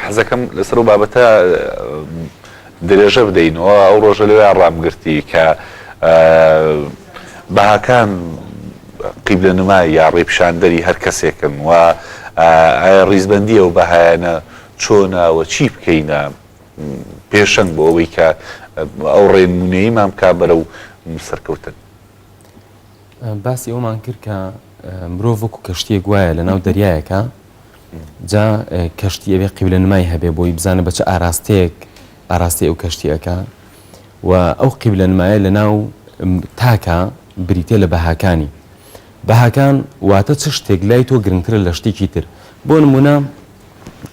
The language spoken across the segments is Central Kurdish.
حەزەکەم لەسەر و بابەتە درێژە بدەینەوە ئەو ڕۆژە لەوێ ڕامگرتی کە بەهاکان قیبلە نمای یا ڕێپشاندەری هەر کەسێکن و ڕیزبەندی ئەو بەهایانە چۆنەوە چی بکەینە پێشەنگ بۆ ئەوەی کە ئەو ڕێنمونەیەمان بکا بەرەو سەرکەوتن. باسی ئەومان کرد کە مرۆڤ وەکو کەشتیەک وایە لە ناو دەریایەکە جا کەشتی ئەوێ قیبلە نمای هەبێ بۆی بزانە بە چه ئاراستی ئەو کەشتیەکە و ئەو قیبلە نمایە لە ناو تاکە بریتێ لە بەهاکانی. بەهاکان واتە چ شتێک لای تۆ گرنگترە لە شتێکی تر. بۆ نمونە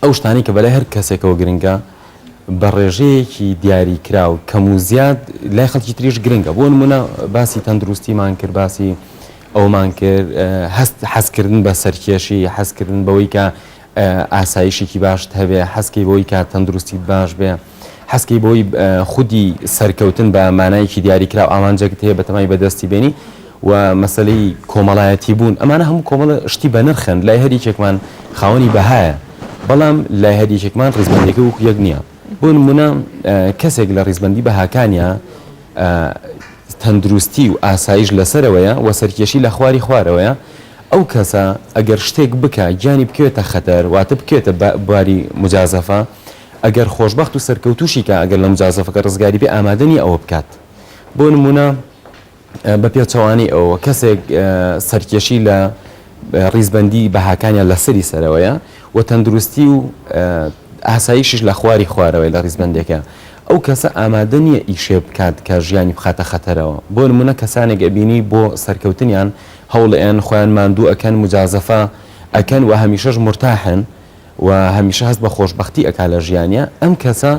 ئەو شتانی کە بەلای هەر کەسێکەوە گرنگە بە ڕێژەیەکی دیاری کراو کەم و زیاد لای خەڵکی تریش گرنگە. بۆ نمونە باسی تەندروستیمان کرد، باسی ئەومان کرد، حەزکردن بە سەرکێشی، حەزکردن بەوەی کە ئاسایشێکی باشت هەبێ، حەزکەی بەوەی کە تەندروستیت باش بێ، حەزکەی بۆی خودی سەرکەوتن بە مانایەکی دیاریکراو ئامانجەکت هەیە بە تەمای بەدەستی بێنی و مەسەلەی کۆمەڵایەتی بوون. ئەمانە هەموو کۆمەڵە شتی بە نرخن، لای هەریەکێکمان خاوەنی بەهایە، بەڵام لای هەریەکێکمان ڕیزبەندێکی وەکو یەک نییە. بۆ نمونە کەسێک لە ڕیزبەندی بەهاکانیە تەندروستی و ئاسایش لەسەرەوەیە و سەرکێشی لە خواری خوارەوەیە، ئەو کەسە ئەگەر شتێک بکە گیانی بکوێتە خەتەر واتە بکوێتە بواری مجازەفە، ئەگەر خۆشبەخت و سەرکەوتوشی کە ئەگەر لە مجازەفەکە ڕزگاری بێ ئامادەنی ئەوە بکات. بۆ نمونە بە پێچەوانی ئەوە کەسێک سەرکێشی لە ڕیزبەندی بەهاکانیان لەسەری سەرەوەیە و تەندروستی و ئاسایشش لە خواری خوارەوەی لە ڕیزبەندێکە، ئەو کەسە ئامادە نییە ئیشێ بکات کە ژیانی بخاتە خەتەرەوە. بۆ نمونە کەسانێک ئەبینی بۆ سەرکەوتنیان هەوڵیان خۆیان ماندوو ئەکەن، مجازەفە ئەکەن و هەمیشەش مرتاحن و هەمیشە هەست بە خۆشببختی ئەکا لە ژیانە، ئەم کەسە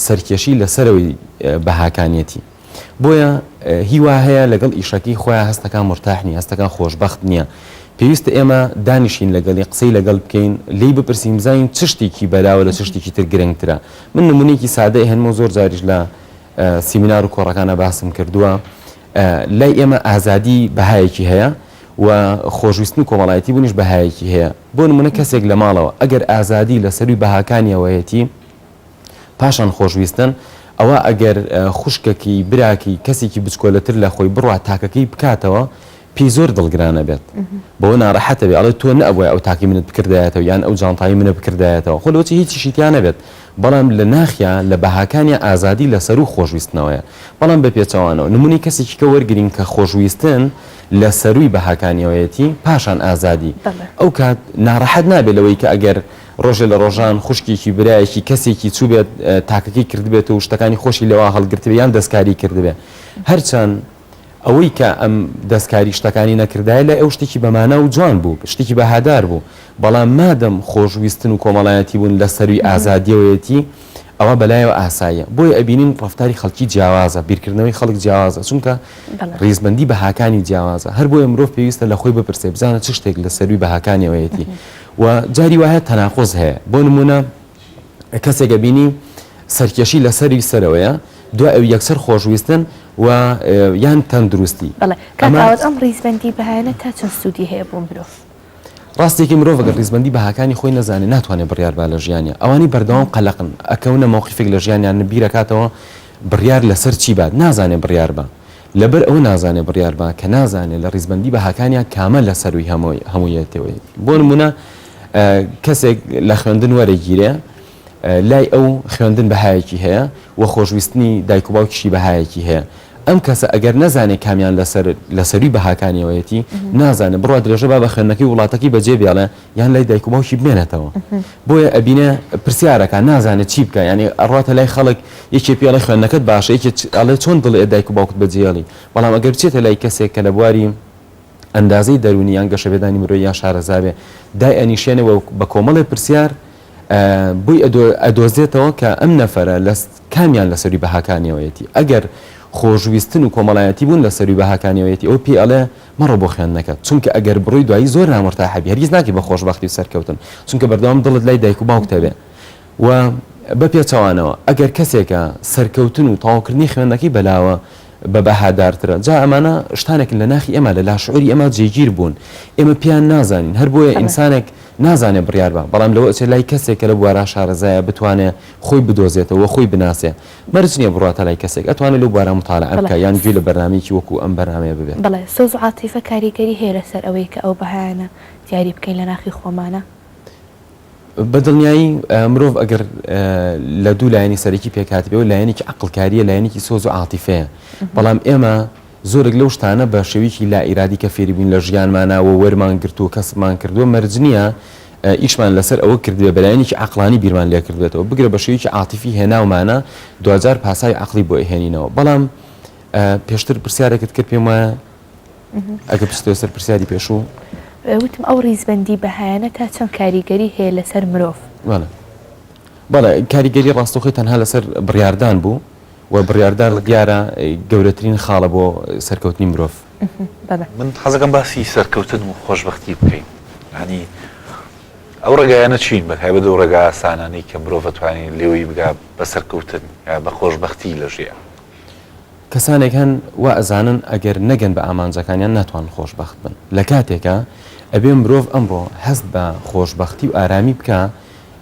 سەرکێشی لەسەرەوەی بەهاکانیەتی. بۆیە هیوا هەیە لەگەڵ ئیشەکەی خۆیان هەستەکان مرتاحنی، هەستەکان خۆشببخت نییە. پێویستە ئێمە دانیشین لەگەڵی قسەی لەگەڵ بکەین، لی بپرسیم زین چ شتێکی بەداوە لە چ شتێکی تر گرنگترە. من نمونەیەکی سادەی هەنمە زۆر جاریش لە سیمینار و کۆڕەکانە باسم کردووە. لای ئێمە ئازادی بەهایەکی هەیە و خۆشویستن و کۆمەڵایەتی بوونیش بەهایەکی هەیە. بۆ نمونە کەسێک لە ماڵەوە ئەگەر ئازادی لەسەروی بەهاکانیەوەیەتی پاشان خۆشویستن، ئەوە ئەگەر خوشکەکی براکی کەسێکی بچکۆلەتر لە خۆی بڕوا تاکەکەی بکاتەوە پێی زۆر دڵگرانە بێت، بۆ ناڕەحەتە بێ، ئەڵێ تۆ نەبووە ئەو تاکی منت بکردایەتەوە یان ئەو جانتایی منە بکردایەتەوە، خۆ لەوەچی هیچی شیتیان نەبێت. بەڵام لە ناخیا لە بەهاکانیە ئازادی لەسەر و خۆشویستنەوەیە. بەڵام بە پێچەوانەوە نمونی کەسێکی کە وەرگرین کە خۆشویستن لە سەروی بەهاکانیەوەیەتی پاشان ئازادی، ئەو کات ناڕەحەت نابێت لەوەی کە ئەگەر ڕۆژە لە ڕۆژان خوشکێکی برایەکی کەسێکی چوو بێت تاکەکەی کردبێت و شتەکانی خۆشی لەوە هەڵگرتبێ یان دەستکاری کردبێ، هەرچەند ئەوەی کە ئەم دەستکاری شتەکانی نەکردایە لە ئەو شتێکی بەمانە و جوان بوو، شتێکی بەهادار بوو، بەڵام مادەم خۆشویستن و کۆمەڵایەتی بوون لە سەروی ئازادیەوەیەتی ئەوە بەلایەوە ئاساییە. بۆی ئەبینین ڕەفتاری خەڵکی جیاوازە، بیرکردنەوەی خەڵک جیاوازە، چونکە ڕیزبەندی بەهاکانی جیاوازە. هەر بۆیە مرۆڤ پێویستە لە خۆی بپرسێ بزانە چ شتێک لە سەروی بەهاکانیەوەیەتی و جاری وایە تەناقوز هەیە. بۆ نمونە کەسێک ئەبینی سەرکێشی لەسەری سەرەوەیە، دوای ئەو یەکسەر خۆشویستن و یان تەندروستی. کاتاوت ئەم ڕیزبەندی بەهایانە تا چەند سوودی هەیە بۆ مرۆڤ؟ ڕاستێکی مرۆڤ ئەگەر ڕیزبەندی بەهاکانی خۆی نەزانێت ناتوانێت بڕیار با لە ژیانە. ئەوانی بەردەوام قەلەقن ئەکەونە مەوقیفێک لە ژیانیان بیرەکاتەوە بڕیار لەسەر چی بات، نازانێت بڕیار بە. لەبەر ئەو نازانێت بڕیار بە کە نازانێت لە ڕیزبەندی بەهاکانیان کامە لە سەروی هەموویەتەوەی. بۆ نمونە کەسێک لە خوێندن وەرەگیرێ، لای ئەو خوێندن بەهایەکی هەیە و خۆشویستنی دایک و باوکیشی بەهایەکی هەیە. ئەم کەسە ئەگەر نەزانێت کامیان لەسەروی بەهاکانیەوەیەتی نازانێت بڕوا درێژە با بە خوێندنەکەی وڵاتەکەی بەجێ بێڵێ یان لای دایک و باوکی بمێنێتەوە. بۆیە ئەبینە پرسیارەکە نازانێت چی بکە، یعنی ئەڕاتە لای خەڵک یەکێ پێڵێ خوێندنەکەت باشە، یەکێ ئەڵێ چۆن دڵێ دایک و باوکت بەجێڵی. بەڵام ئەگەر بچێتە لای کەسێک کە لە بواری ئەندازەی دەرونی یان گەشەبێدانی مرۆڤی یان شارەزابێ دای ئەنیشێنەوە بە کۆمەڵی پرسیار بووی ئەدۆزێتەوە کە ئەم نەفەرە کامیان لەسەروی بەهاکانیەوەیەتی. ئەگەر خۆشویستن و کۆمەڵایەتی بوون لە سەروی بەهاکانیەوەیەتی ئەو پێ ئەڵێ مەڕۆ بۆ خوێندنەکەت، چونکە ئەگەر بڕۆی دوایی زۆر نامرتاحەبی، هەرگیز ناکی بە خۆشبەختی و سەرکەوتن، چونکە بەردەوام دڵت لای دایک و باوکتە بێ. و بە پێچەوانەوە ئەگەر کەسێکە سەرکەوتن و تەواوکردنی خوێندنەکەی بەلاوە بە بەهادارترە جا ئەمانە شتانێکن لە ناخی ئێمە لە لاشعوری ئێمە جێگیر بوون ئێمە پیان نازانین هەر بۆیە ئینسانێک نازانێت بڕیار بە بەڵام لەوە ئەچێت لای کەسێکە لە بوارە شارەزایە بتوانێت خۆی بدۆزێتەوە خۆی بناسێ مەرج نییە بڕاتە لای کەسێک ئەتوانێت لەو بوارە مطالعە بکە یان گوێ لە بەرنامەیەکی وەکو ئەم بەرنامەیە ببێت بەڵێ سۆز و عاتیفە کاریگەری هەیە لەسەر ئەوەی کە ئەو بەهایانە دیاری بکەین لە ناخی خۆمانە بەدڵنیایی مرۆڤ ئەگەر لە دوو لایەنی سەرەکی پێکاتبێەوە لایەنێکی عقلکاریە لایەنێکی سۆز و عاتیفەیە بەڵام ئێمە زۆرێک لەو شتانە بە شێوەیەکی لا ئیرادی کە فێری بووین لە ژیانمانەوە وەرمان گرتو کەسمان کردووە مەرج نییە ئیشمان لەسەر ئەوە کردوێ بەلایەنێکی عقلانی بیرمان لێ کردێتەوە بگرە بە شێوەیەکی عاتیفی هێناومانە دوجار پاسای عقلی بۆ ئەهێنینەوە بەڵام پێشتر پرسیارێکت کرد پێم وایە ئەگە پستۆ سەر پرسیاری پێشوو وتم ئەو ڕیزبەندی بەهایانە تا چەند کاریگەری هەیە لەسەر مرۆڤ بەڵێ کاریگەری ڕاستەوخی تەنها لەسەر بڕیاردان بوو و بڕیاردار دیارە گەورەترین خاڵە بۆ سەرکەوتنی مرۆڤ من حەزەکەم باسی سەرکەوتن و خۆشبەختی بکەین ینی ئەو ڕێگایانە چین بەتایبەت ئەو ڕێگا ئاسانانەی کە مرۆڤ ئەتوانێت لێوەی بگا بە سەرکەوتن یا بە خۆشبەختی لە ژیان کەسانێک هەن وا ئەزانن ئەگەر نەگەن بە ئامانجەکانیان ناتوان خۆشبەخت بن لە کاتێکە ئەبێ مرۆڤ ئەمڕۆ هەست بە خۆشبەختی و ئارامی بکە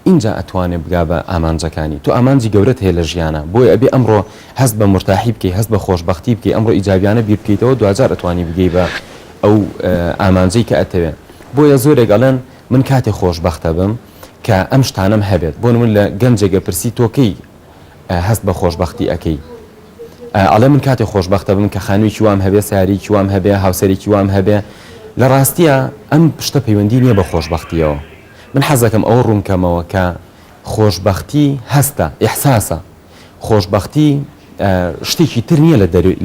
اینجا ئەتوانێت بگا بە ئامانجەکانی تو ئامانجی گەورەت هەیە لە ژیانە بۆی ئەبێ ئەمڕۆ هەست بە مرتاحی بکەی هەست بە خۆشبەختی بکەی ئەمڕۆ ئیجابیانە بیر بکەیتەوە دوجار ئەتوانی بگەی بە ئەو ئامانجەی کە ئەتەوێت بۆیە زۆرێک ئەڵێن من کاتێک خۆشبەختە بم کە ئەم شتانم هەبێت بۆ من لە گەنجێگە پرسی تۆکەی هەست بە خۆشبەختی ئەەکەی ئەڵێ من کاتێک خۆشبەختە بم کە خانوویکی وام هەبێ ساریکی وام هەبێ هاوسەرێکی وام هەبێ لە ڕاستیە ئەم شتە پەیوەندی نییە بە خۆشبەختیەوە من حەزەکەم ئەوە ڕوونکەمەوە کە خۆشبەختی هەستە ئیحساسە خۆشبەختی شتێکی تر نییە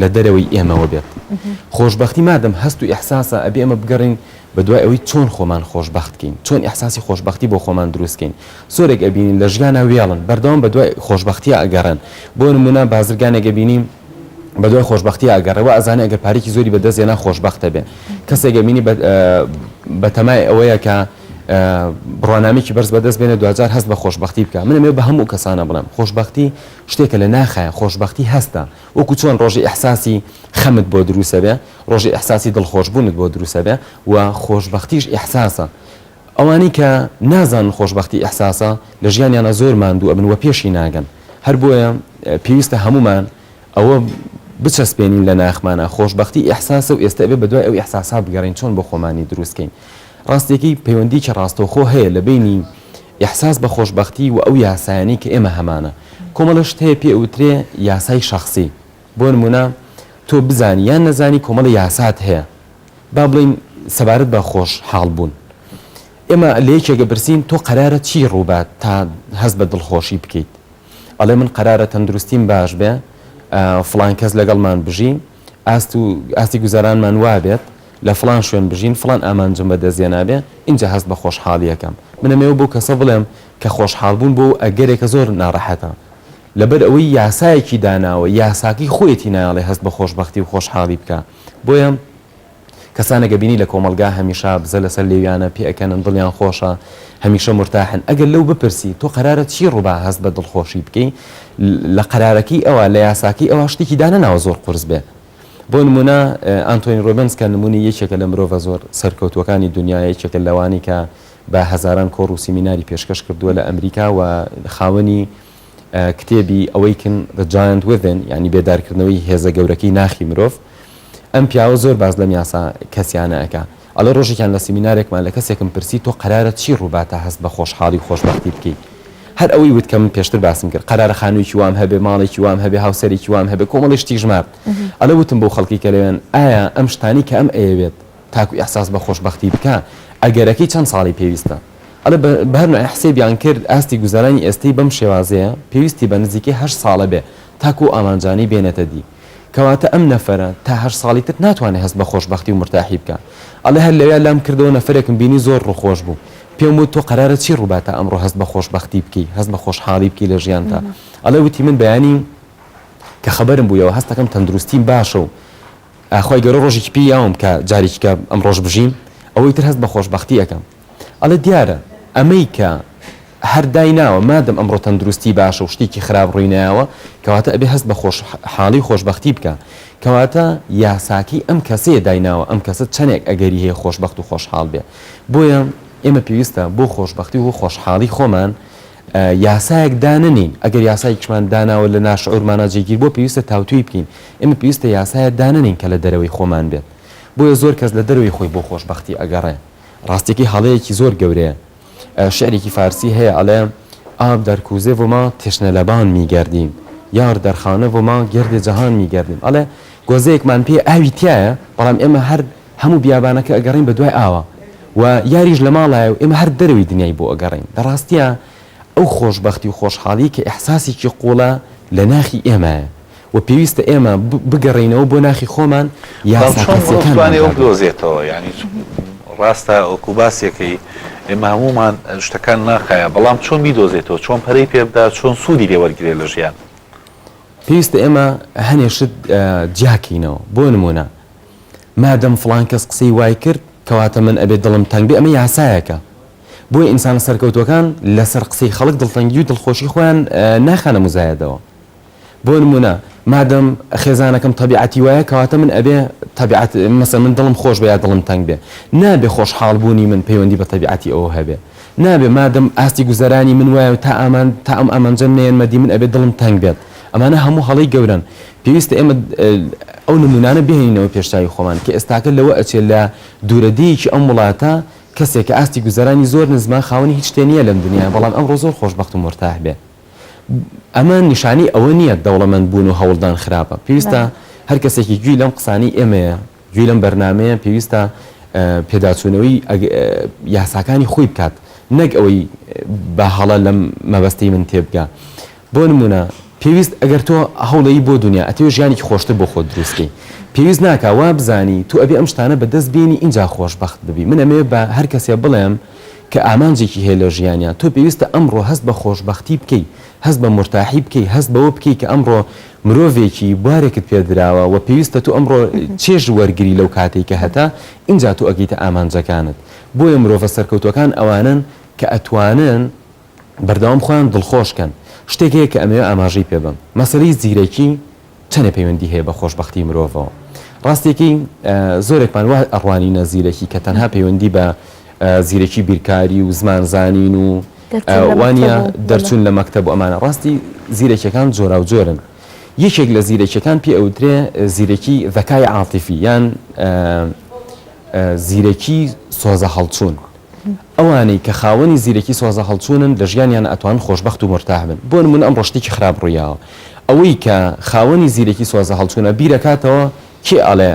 لە دەرەوەی ئێمەوە بێت خۆشبەختی مادەم هەست و ئیحساسە ئەبێ ئەمە بگەڕین بە دوای ئەوەی چۆن خۆمان خۆشبەختکەین چۆن ئیحساسی خۆشبەختی بۆ خۆمان دروستکەین زۆرێک ئەبینین لە ژیانە وێڵن بەردەوام بە دوای خۆشبەختیە ئەگەڕن بۆ نمونە بازرگانێک بینیم بە دوای خۆشبەختی ئەگەڕەوە ئەزانێ ئەگەر پارێکی زۆری بەدەستێنا خۆشبەختە بێ کەسێک بینی بە تەمای ئەوەیە کە بڕوانامێکی بەرز بەدەست بێنێ دوجار هەست بە خۆشبەختی بکە منەمێ بە هەموو کەسانە بڵێم خۆشبەختی شتێکە لە ناخایە خۆشبەختی هەستە وەکو چۆن ڕۆژی ئیحساسی خەمت بۆ دروستە بێ ڕۆژی ئیحساسی دڵخۆشبوونت بۆ دروستە بێ و خۆشبەختیش ئیحساسە ئەوانی کە نازان خۆشبەختی ئیحساسە لە ژیانیانە زۆر ماندوو ئەبن و پێشی ناگەن هەر بۆیە پێویستە هەمومان ئەوە بچەسپێنین لە ناخمانە خۆشبەختی ئیحساسە و ئێستا بێ بە دوای ئەو ئیحساسا بگەڕین چۆن بۆ خۆمانی دروستکەین ڕاستێکی پەیوەندی کە ڕاستەوخۆ هەیە لە بینی ئیحساس بە خۆشبەختی و ئەو یاسایانی کە ئێمە هەمانە کۆمەڵە شت هەیە پێ ئەوترێ یاسای شەخسی بۆ نمونە تۆ بزانی یان نەزانی کۆمەڵە یاسات هەیە با بڵین سەبارەت بە خۆش حاڵ بوون ئێمە لە یەکێکە برسین تۆ قەرارە چی ڕووبات تا هەست بە دڵخۆشی بکەیت ئەڵێ من قەرارە تەندروستیم باش بێ فڵان کەس لەگەڵمان بژین ئاستی گوزارانمان وابێت لە فلان شوێن بژین فلان ئامانجم بەدەستێنابێ اینجا هەست بە خۆشحاڵیەکەم منەمێوە بۆ کەسە بڵێم کە خۆشحاڵبوون بۆ ئەگەرێکە زۆر ناڕەحەتە لەبەر ئەوەی یاسایەکی داناوە یاساکی خۆیەتی نایڵێ هەست بە خۆشبەختی و خۆشحاڵی بکە بۆیە کەسانێکە بینی لە کۆمەلگا هەمیشە بزە لەسەر لێویانە پێەکەنن دڵیان خۆشە هەمیشە مرتاحن ئەگەر لەو بپرسی تۆ قەرارە چی ڕووبا هەست بە دڵخۆشی بکەی لە قەرارەکەی ئەوە لە یاساکی ئەوە شتێکی دانەناوە زۆر قورس بێ بۆ نمونە ئانتۆنی ڕۆبنس کە نمونی یەکێکە لە مرۆڤە زۆر سەرکەوتوەکانی دنیای یەکێکە لەوانی کە بە هەزاران کۆڕ و سیمیناری پێشکەش کردووە لە ئەمریکا و خاوەنی کتێبی ئەوەیکن The Giant Within یعنی بێدارکردنەوەی هێزە گەورەکەی ناخی مرۆڤ ئەم پیاوە زۆر باز لەم یاسا کەسیانە ئەکا ئەڵە ڕۆژێکیان لە سیمینارێکمان لە کەسێکم پرسی تۆ قەرارە چی ڕووباتە هەست بە خۆشحاڵی و خۆشبەختی بکەیت هەر ئەوەی وت کە من پێشتر باسم کرد قەرارە خانوویکی وام هەبێ ماڵێکی وام هەبێ هاوسەرێکی وام هەبێ کۆمەڵی شتی ژمارد ئەلە وتم بۆ خەڵکی کە لەوێن ئایا ئەم شتانی کە ئەم ئەیەوێت تاکو ئیحساس بە خۆشبەختی بکە ئەگەرەکەی چەند ساڵی پێویستە ئەلە بەهەرنوع حسێبیان کرد ئاستی گوزارانی ئێستەی بەم شێوازەیە پێویستی بە نزیکەی 8 ساڵە بێ تاکو ئامانجانی بێنێتە دی کەواتە ئەم نەفەرە تا 8 ساڵی تر ناتوانێت هەست بە خۆشبەختی و مرتاحی بکە ئەڵێ هەر لەوێ لام کردەوە نەفرێکم بینی زۆر ڕوخۆش بوو پێم وت تۆ قەرارە چی ڕووباتە ئەمڕۆ هەست بە خۆشبەختی بکەی هەست بە خۆشحاڵی بکەی لە ژیانتا ئەڵێ وتی من بەیانی کە خەبەرم بوویەوە هەستەکەم تەندروستیم باشە و ئاخوای گەورە ڕۆژێکی پێی یاوم کە جارێکی کە ئەم ڕۆژ بژیم ئەوەی تر هەست بە خۆشبەختی ئەەکەم ئەڵێ دیارە ئەمەی کە هەر دایناوە مادەم ئەمڕۆ تەندروستی باشە و شتێکی خراپ ڕووینایەوە کەواتە ئەبێ هەست بە حاڵی خۆشببختی بکە کەواتە یاساکی ئەم کەسەیە دایناوە ئەم کەسە چەندێک ئەگەری هەیە خۆشببخت و خۆشحاڵ بێ بۆیە ئێمە پێویستە بۆ خۆشببختی و خۆشحاڵی خۆمان یاسایەک داننین ئەگەر یاسایکمان داناوە لە ناشعورمانە جێگیر بۆ پێویستە تاوتوی بکەین ئێمە پێویستە یاسایە داننین کە لە دەرەوەی خۆمان بێت بۆیە زۆر کەس لە دەرەوەی خۆی بۆ خۆشببختی ئەگەڕێ ڕاستێکی هەڵەیەکی زۆر گەورەیە شعرێکی فارسی هەیە ئەڵێ ئاب دەرکوزێ وما تشنە لەبان میگەردیم یار دەرخانە وما گردێ جەهان میگەردیم ئەڵێ گۆزەیەکمان پێ ئاوی تایە بەڵام ئێمە هەر هەموو بیابانەکە ئەگەڕین بە دوای ئاوە و یاریش لە ماڵایە و ئێمە هەر دەروی دنیای بۆ ئەگەڕین دەڕاستیە ئەو خۆشببختی و خۆشحاڵی کە ئەحساسێکی قوڵە لە ناخی ئێمەیە و پێویستە ئێمە بگەڕینەوە بۆ ناخی خۆمان یاساکەسەکان ئەو بدۆزێتەوە ینی ڕاستە ئەوکو باسیەکەی ئێمە هەمومان شتەکان ناخایە بەڵام چۆن بیدۆزێتەوە چۆن پەرەی پێبدا چۆن سوودی لێوەرگێ لە ژیان پێویستە ئێمە هەنێشت جاکەینەوە بۆ نمونە مادەم فڵان کەس قسەی وای کرد کەواتە من ئەبێت دڵم تەنگ بێ ئەمە یاسایەکە بۆی ئینسان سەرکەوتوەکان لەسەر قسەی خەڵک دڵتەنگی و دڵخۆشی خۆیان ناخانە مزایەدەوە بۆ نمونە مادەم خێزانەکەم تەبیعەتی وایە کەواتە من ئەبێ تەبیعەت مەسەڵەن من دڵم خۆش بێ یا دڵم تەنگ بێ نابێ خۆشحاڵبوونی من پەیوەندی بە تەبیعەتی ئەوە هەبێ نابێ مادەم ئاستی گوزەرانی من وایە تا ئەم ئەمەنجە نێنمەدی من ئەبێ دڵم تەنگ بێت ئەمانە هەموو هەڵی گەورن پێویستە ئێمە ئەو نمونانە بهێنینەوە پێشتاوی خۆمان کە ئێستاکە لەوە ئەچێت لە دوورەدەیەکی ئەم وڵاتە کەسێک کە ئاستی گوزەرانی زۆر نزمان خاوەنی هیچ شتێ نییە لەم دنیا بەڵام ئەمڕۆ زۆر خۆشبەخت و مرتاح بێ ئەمە نیشانی ئەوە نییە دەوڵەمەند بوون و هەوڵدان خراپە پێویستە هەر کەسێکی گوێی لەم قسانی ئێمەیە گوێی لەم بەرنمەیە پێویستە پێداچوونەوەی یاساکانی خۆی بکات نەک ئەوەی بە هەڵە لەم مەبەستەی من تێبگا بۆ نمونە پێویست ئەگەر تۆ هەوڵەیی بۆ دنیا ئەتێ ژیانێکی خۆشتر بۆ خۆت دروستکەی پێویست ناکە وا بزانی تو ئەبێ ئەم شتانە بەدەست بێنی اینجا خۆشبەخت ببی من ئەمێ بە هەر کەسێ بڵێم کە ئامانجێکی هەیە لە ژیانیان تۆ پێویستە ئەمڕۆ هەست بە خۆشببختی بکەی هەست بە مرتاحی بکەی هەست بەوە بکەی کە ئەمڕۆ مرۆڤێکی بوارێکت پێدراوە و پێویستە تو ئەمڕۆ چێژ وەرگری لەو کاتێک کە هەتا اینجا تو ئەگەیتە ئامانجەکانت بۆیە مرۆڤە سەرکەوتوەکان ئەوانن کە ئەتوانن بەردەوام خۆیان دڵخۆشکەن شتێک هەیە کە ئەمەوێ ئاماژەی پێ بم مەسەلەی زیرەکی چەندە پەیوەندی هەیە بە خۆشببختی مرۆڤەوە ڕاستێکی زۆرێکمان وا ئەڕوانینە زیرەکی کە تەنها پەیوەندی بە زیرەکی بیرکاری و زمانزانین و وانە دەرچوون لە مەکتەب و ئەمانە ڕاستی زیرەکیەکان جۆرا و جۆرن یەکێک لە زیرەکیەکان پێ ئەوترێ زیرەکی ذەکای عاتیفی یان زیرەکی سۆزە هەڵچوون ئەوانەی کە خاوەنی زیرەکی سۆزە هەڵچوونن لە ژیانیان ئەتوان خۆشببخت و مرتاح بن بۆ نمونە ئەم ڕشتێکی خراپ ڕوویاوە ئەوەی کە خاوەنی زیرەکی سۆزە هەڵچوونە بیرەکاتەوە کێ ئەڵێ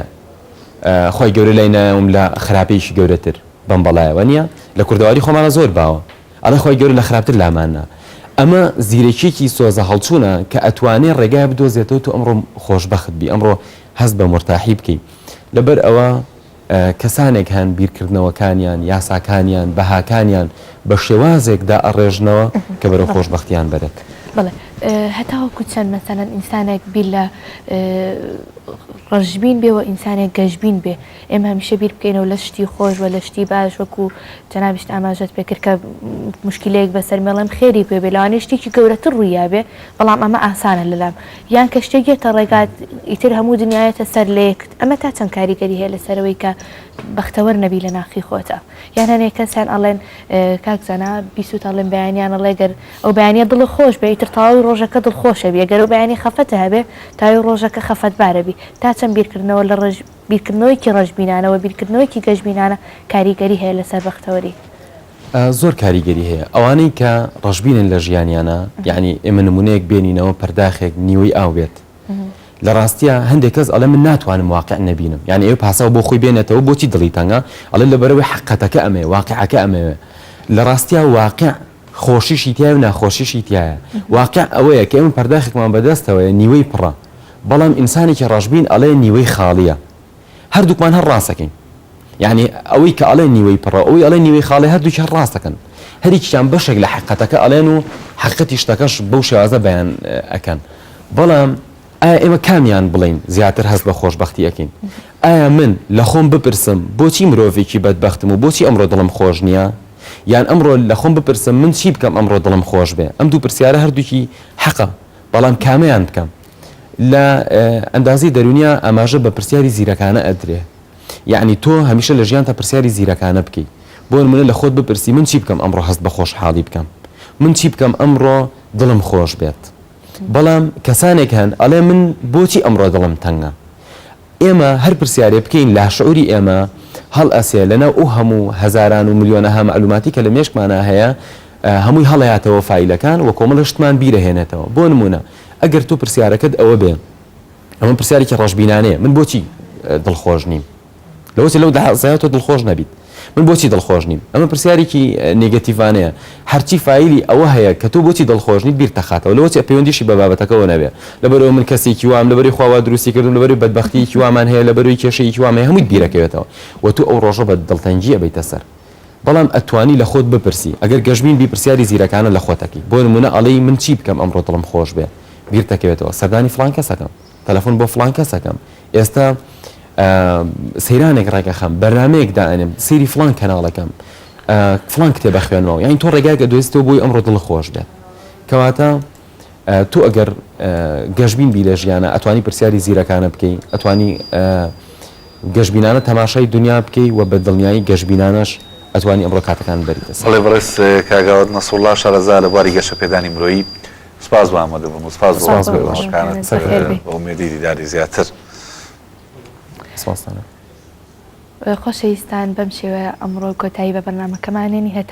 خۆی گەورە لای نایەوەم لە خراپەیەکی گەورەتر بەم بەڵایەوە نییە لە کوردەواری خۆمانە زۆر باوە ئەڵێ خۆی گەورە لە خراپتر لامانە ئەمە زیرەکیێکی سۆزە هەڵچوونە کە ئەتوانێت ڕێگای بدۆزێتەوە تو ئەمڕۆ خۆشببخت بی ئەمڕۆ هەست بە مرتاحی بکەی لەبەر ئەوە کەسانێک هەن بیرکردنەوەکانیان یاساکانیان بەهاکانیان بە شێوازێکدا ئەڕێژنەوە کە بەرەو خۆشببختیان بەرێت بڵێ هەتاوەکو چەند مەسەلەن ئینسانێک بیر لە ڕژبین بێ و ئینسانێک گەشببین بێ ئێمە هەمیشە بیر بکەینەوە لە شتی خۆش و لە شتی باش وەکو جەنابیشت ئاماژەت پێکرد کە مشکلەیەک بەسەر مێڵم خێری پێ بێ لەوانێ شتێکی گەورەتر ڕوویا بێ بەڵام ئەمە ئاسانە لەلام یان کە شتێکێتە ڕێگات ئیتر هەموو دنیایەتە سەر لێکت ئەمە تا چەند کاریگەری هەیە لەسەرەوەی کە بەختەوەر نەبی لە ناخی خۆتە یان هەنێک کەسیان ئەڵێن کاکزانە بیسووت ئەڵێن بەیانیان ئەڵێ گەر ئەو بەیانیە دڵ خۆش بێ ئیتر تەواوی ڕۆژەکە دڵخۆشە بێ گەر ئەو بەیانی خەفەتە هەبێ تاوی ڕۆژەکە خەفەتبارە بی تا چەند بیرکردنەوە لە بیرکردنەوەیکی ڕژبینانەوە بیرکردنەوەیکی گەشببینانە کاریگەری هەیە لەسەر بەختەوەری زۆر کاریگەری هەیە ئەوانەی کە ڕژبینن لە ژیانیانە یعنی ئێمە نمونەیەک بێنینەوە پەرداخێک نیوەی ئاو بێت لە ڕاستیە هەندێک کەس ئەڵێ من ناتوانم واقع نەبینم یعنی ئێوە پاسەوە بۆ خۆی بێنێتەوە بۆچی دڵی تەنگە ئەڵێ لەبەرەوەی حقەتەکە ئەمێ واقعەکە ئەمەوێ لە ڕاستیە واقع خۆشیشی تایە و ناخۆشیشی تایە واقع ئەوەیە کە ئێمە پەرداخێکمان بەدەستەوەیە نیوەی پڕە بەڵام ئینسانێکی ڕژبین ئەڵێ نیوەی خاڵیە هەردووکمان هەر ڕاستەکەین یعنی ئەوەی کە ئەڵێ نیوەی پڕە ئەوەی ئەڵێ نیوەی خاڵی هەردووکی هەر ڕاستەکەن هەریکیان بەشێک لە حقەتەکە ئەڵێن و حقەتی شتەکەش بەو شێوازە بەیان ئەکەن بەڵام ئایا ئێمە کامیان بڵین زیاتر هەست بە خۆشببختی ئەکەین ئایا من لە خۆم بپرسم بۆچی مرۆڤێکی بەدبەختم و بۆچی ئەمڕۆ دڵم خۆش نییە یان ئەمڕۆ لە خۆم بپرسم من چی بکەم ئەمڕۆ دڵم خۆش بێ ئەم دوو پرسیارە هەردووکی حەقە بەڵام کامیان بکەم لە ئەندازی دەرونیا ئاماژە بە پرسیاری زیرەکانە ئەدرێ یعنی تۆ هەمیشە لە ژیان تا پرسیاری زیرەکانە بکەیت بۆ نمونە لە خۆت بپرسی من چی بکەم ئەمڕۆ هەست بە خۆشحاڵی بکەم من چی بکەم ئەمڕۆ دڵم خۆش بێت بەڵام کەسانێک هەن ئەڵێ من بۆچی ئەمڕۆ دڵم تەنگە ئێمە هەر پرسیارێ بکەین لا شعوری ئێمە هەڵ ئەسێ لەناو ئەو هەموو هەزاران و ملیۆنەها معلوماتی کە لە مێشکمانە هەیە هەمووی هەڵەیاتەوە فیلەکان و کۆمەڵە شتمان بیرەهێنێتەوە بۆ نمونە ئەگەر تۆ پرسیارەکەت ئەوە بێ ئەمە پرسیارێکی ڕەشبینانەیە من بۆچی دڵخۆش نیم لەوەی لەو دەزای تۆ دڵخۆش نەبیت من بۆچی دڵخۆش نیم ئەمە پرسیارێکی نێگەتیڤانەیە هەرچی فایلی ئەوە هەیە کە تۆ بۆچی دڵخۆش نیت بیر تەخاتەوە لەوەی پەیوەندیشی بە بابەتەکەەوە نەبێ لەبەرەوە من کەسێکی وام لەبەری خواوا دروستی کردم لەبەری بەدبەختیی وامان هەیە لەبەروی کێشەیەکی وام هەیە هەمووی بیرەکەوێتەوە و تو ئەو ڕۆژە بە دڵتەنجیە بیتە سەر بەڵام ئەتوانی لە خۆت بپرسی ئەگەر گەژبین بی پرسیاری زیرەکانە لە خۆتەکەی بۆ نمونە ئەڵێی من چی بکەم ئەمڕۆ دڵم خۆش بێ بیر تەکەوێتەوە سەردانی فڵان کەسەکەم تەلەفۆن بۆ فڵان کەسەکەم ئێستا سەیرانێک ڕێگەخەم بەرنامەیەک دائێنم سەیری فڵان کەناڵەکەم فڵان کتێبە خوێنمەوە یعنی تۆ ڕێگاکە دۆستەوە بۆی ئەمڕۆ دڵ خۆش بێت کەواتە تۆ ئەگەر گەژبین بی لە ژیانە ئەتوانی پرسیاری زیرەکانە بکەی ئەتوانی گەژبینانە تەماشای دنیا بکەی و بە دڵنیایی گەژبینانەش ئەتوانی ئەمڕۆ کاتەکان بەریتە سەر. بەڵێ بەڕێز کاگاوت نەسوڵڵا شارەزا لە بواری گەشە پێدانی مرۆیی سپاس بۆ ئامادە بووم و سپاس بۆ باشەکانت بە ئومێدی دیداری زیاتر. خۆشەویستان بەم شێوەیە ئەمڕۆ کۆتایی بە بەرنامەکەمانێنی هەتا